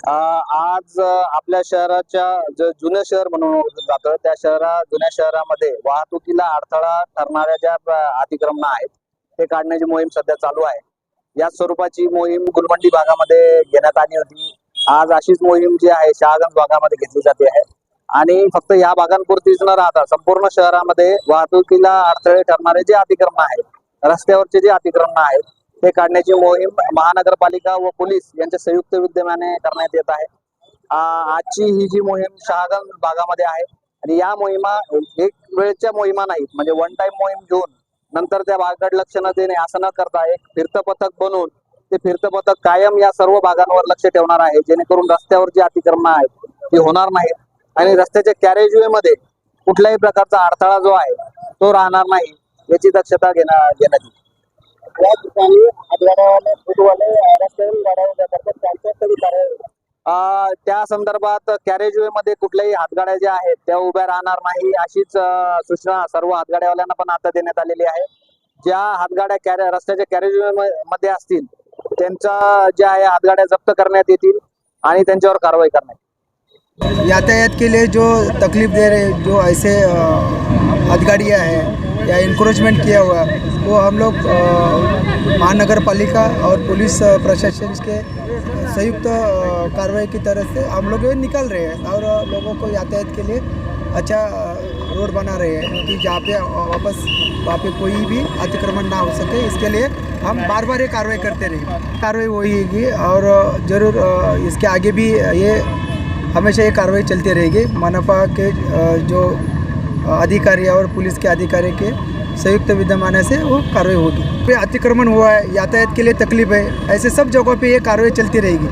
आज आपल्या शहराच्या जुनं शहर म्हणून ओळखलं जातं त्या जुन्या शहरामध्ये वाहतुकीला अडथळा ठरणाऱ्या ज्या अतिक्रमण आहेत ते काढण्याची मोहीम सध्या चालू आहे। याच स्वरूपाची मोहीम गुलमंडी भागामध्ये घेण्यात आली होती। आज अशीच मोहीम जी आहे शहागंज भागामध्ये घेतली जाते आहे आणि फक्त या भागांपुरतीच न राहता संपूर्ण शहरामध्ये वाहतुकीला अडथळे ठरणारे जे अतिक्रमण आहेत, रस्त्यावरचे जे अतिक्रमण आहेत ते काढण्याची मोहीम महानगरपालिका व पोलीस यांच्या संयुक्त विद्यमाने करण्यात येत आहे। आजची ही जी मोहीम शहागंज भागामध्ये आहे आणि या मोहिमा एक वेळच्या मोहिमा नाहीत, म्हणजे वन टाइम मोहीम घेऊन नंतर त्या भागाकडे लक्ष न देणे असं न करता एक फिरतं पथक बनवून ते फिरतं पथक कायम या सर्व भागांवर लक्ष ठेवणार आहे, जेणेकरून रस्त्यावर जी अतिक्रमण आहेत ती होणार नाहीत आणि रस्त्याच्या कॅरेजवे मध्ये कुठल्याही प्रकारचा अडथळा जो आहे तो राहणार नाही याची दक्षता घेण्यात येईल। या ठिकाणी त्या संदर्भात कॅरेजवे मध्ये कुठल्याही हातगाड्या ज्या आहेत त्या उभ्या राहणार नाही अशीच सूचना सर्व हातगाड्यावाल्यांना पण आता देण्यात आलेली आहे। ज्या हातगाड्या रस्त्याच्या कॅरेजवे मध्ये असतील त्यांच्या ज्या आहे हातगाड्या जप्त करण्यात येतील आणि त्यांच्यावर कारवाई करण्यात येईल। यातायात के लिए जो तकलीफ दे रहे जो ऐसे हथगाड़ियाँ हैं या इंक्रोचमेंट किया हुआ वो हम लोग महानगर पालिका और पुलिस प्रशासन के संयुक्त कार्रवाई की तरफ से हम लोग निकाल रहे हैं और लोगों को यातायात के लिए अच्छा रोड बना रहे हैं कि जहाँ पे वापस वहाँ पे कोई भी अतिक्रमण ना हो सके। इसके लिए हम बार बार ये कार्रवाई करते रहेंगे। कार्रवाई होगी और ज़रूर इसके आगे भी ये हमेशा ये कार्रवाई चलती रहेगी। मनपा के जो अधिकारी और पुलिस के अधिकारी के संयुक्त विद्यमान से वो कार्रवाई होगी। पे अतिक्रमण हुआ है, यातायात के लिए तकलीफ है, ऐसे सब जगहों पे ये कार्रवाई चलती रहेगी।